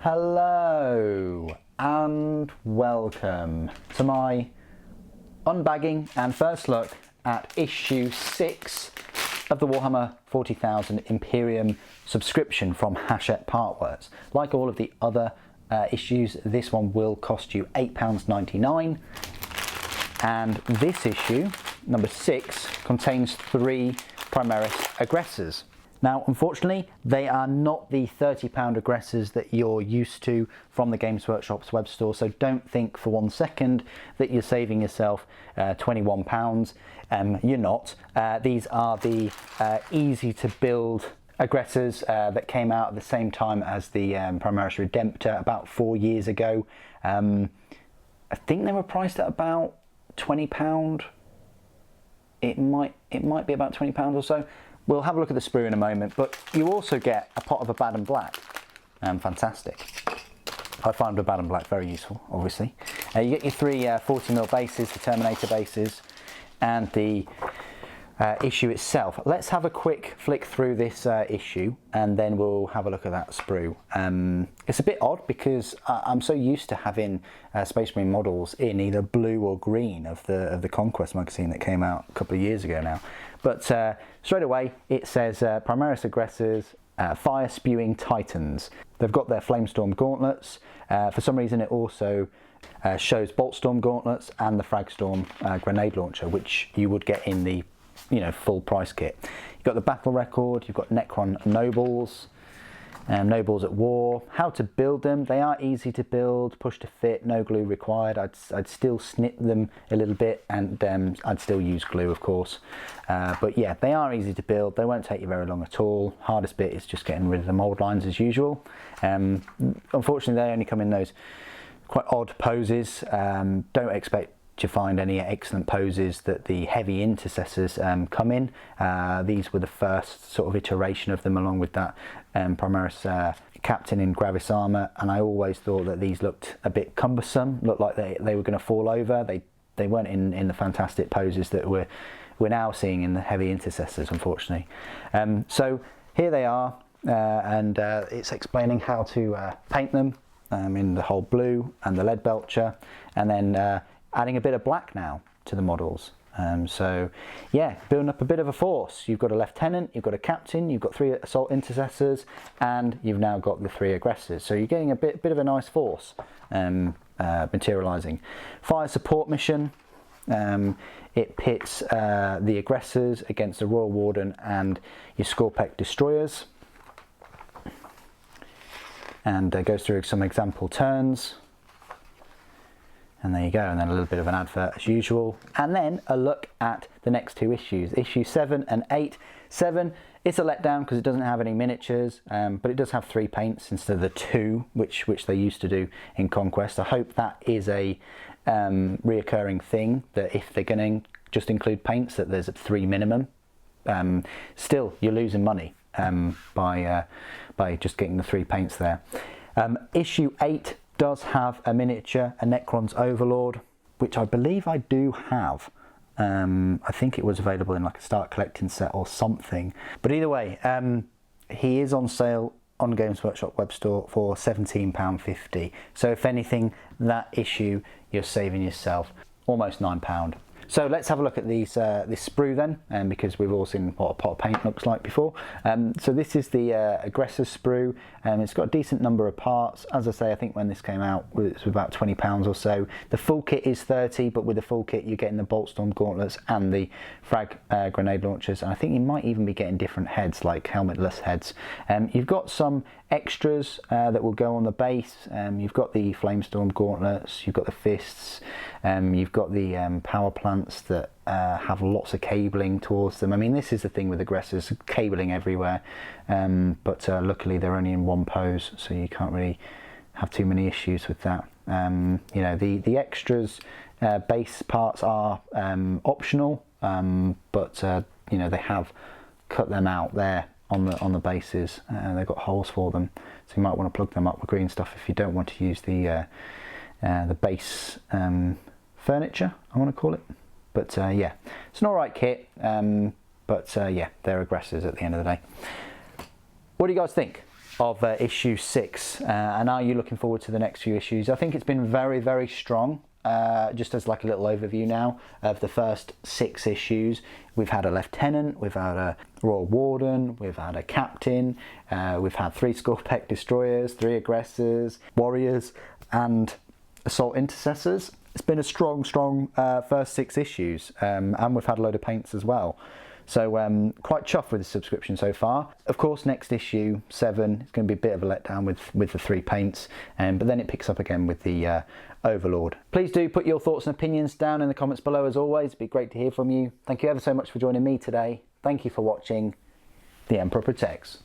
Hello and welcome to my unbagging and first look at issue 6 of the Warhammer 40,000 Imperium subscription from Hatchett Partworks. Like all of the other issues, this one will cost you £8.99, and this issue, number 6, contains 3 Primaris Aggressors. Now, unfortunately, they are not the £30 Aggressors that you're used to from the Games Workshop's web store, so don't think for 1 second that you're saving yourself £21. You're not. These are the easy to build Aggressors that came out at the same time as the Primaris Redemptor about 4 years ago. I think they were priced at about £20. It might be about £20 or so. We'll have a look at the sprue in a moment, but you also get a pot of a bad and black. Fantastic. I find the bad and black very useful, obviously. You get your 3 40mm bases, the Terminator bases, and the issue itself. Let's have a quick flick through this issue, and then we'll have a look at that sprue. It's a bit odd because I'm so used to having Space Marine models in either blue or green of the Conquest magazine that came out a couple of years ago now. But straight away it says Primaris Aggressors, fire spewing titans. They've got their Flamestorm gauntlets. For some reason it also shows Boltstorm gauntlets and the Fragstorm grenade launcher, which you would get in the full price kit. You've got the battle record, you've got Necron Nobles, Nobles at War. How to build them: they are easy to build, push to fit, no glue required. I'd still snip them a little bit, and I'd still use glue, of course. But yeah, they are easy to build. They won't take you very long at all. Hardest bit is just getting rid of the mold lines as usual. Unfortunately, they only come in those quite odd poses. Don't expect to find any excellent poses that the heavy intercessors come in. These were the first sort of iteration of them, along with that Primaris Captain in Gravis armour, and I always thought that these looked a bit cumbersome, looked like they were going to fall over. They weren't in the fantastic poses that we're now seeing in the heavy intercessors, unfortunately. So here they are, and it's explaining how to paint them in the whole blue and the lead belcher, and then adding a bit of black now to the models. So yeah, building up a bit of a force. You've got a lieutenant, you've got a captain, you've got 3 assault intercessors, and you've now got the 3 aggressors. So you're getting a bit of a nice force materializing. Fire support mission. It pits the aggressors against the Royal Warden and your Skorpek destroyers, and goes through some example turns. And there you go, and then a little bit of an advert as usual. And then a look at the next 2 issues, issue 7 and 8. 7, it's a letdown because it doesn't have any miniatures, but it does have 3 paints instead of the 2, which they used to do in Conquest. I hope that is a reoccurring thing, that if they're going to just include paints, that there's a 3 minimum. Still, you're losing money by just getting the 3 paints there. Issue 8 does have a miniature, a Necron's Overlord, which I believe I do have. I think it was available in like a start collecting set or something. But either way, he is on sale on Games Workshop web store for £17.50. So if anything, that issue you're saving yourself almost £9. So let's have a look at these this sprue then, because we've all seen what a pot of paint looks like before. So this is the Aggressor sprue, and it's got a decent number of parts. As I say, I think when this came out it was about £20 or so. The full kit is £30, but with the full kit you're getting the Boltstorm gauntlets and the frag grenade launchers, and I think you might even be getting different heads, like helmetless heads. You've got some extras that will go on the base. You've got the Flamestorm gauntlets, you've got the fists, you've got the power plants that have lots of cabling towards them. I mean, this is the thing with aggressors, cabling everywhere, but luckily they're only in 1 pose, so you can't really have too many issues with that. The extras base parts are optional, but they have cut them out there on the bases. They've got holes for them, so you might want to plug them up with green stuff if you don't want to use the base furniture, I want to call it. But yeah, it's an alright kit, but yeah, they're aggressors at the end of the day. What do you guys think? of issue 6, and are you looking forward to the next few issues? I think it's been very, very strong. Just as like a little overview now of the first 6 issues, we've had a lieutenant, we've had a royal warden, we've had a captain, we've had 3 Scorpec destroyers, 3 aggressors, warriors, and assault intercessors. It's been a strong first 6 issues, and we've had a load of paints as well. So quite chuffed with the subscription so far. Of course, next issue 7 is going to be a bit of a letdown with the 3 paints, but then it picks up again with the Overlord. Please do put your thoughts and opinions down in the comments below as always. It'd be great to hear from you. Thank you ever so much for joining me today. Thank you for watching. The Emperor Protects.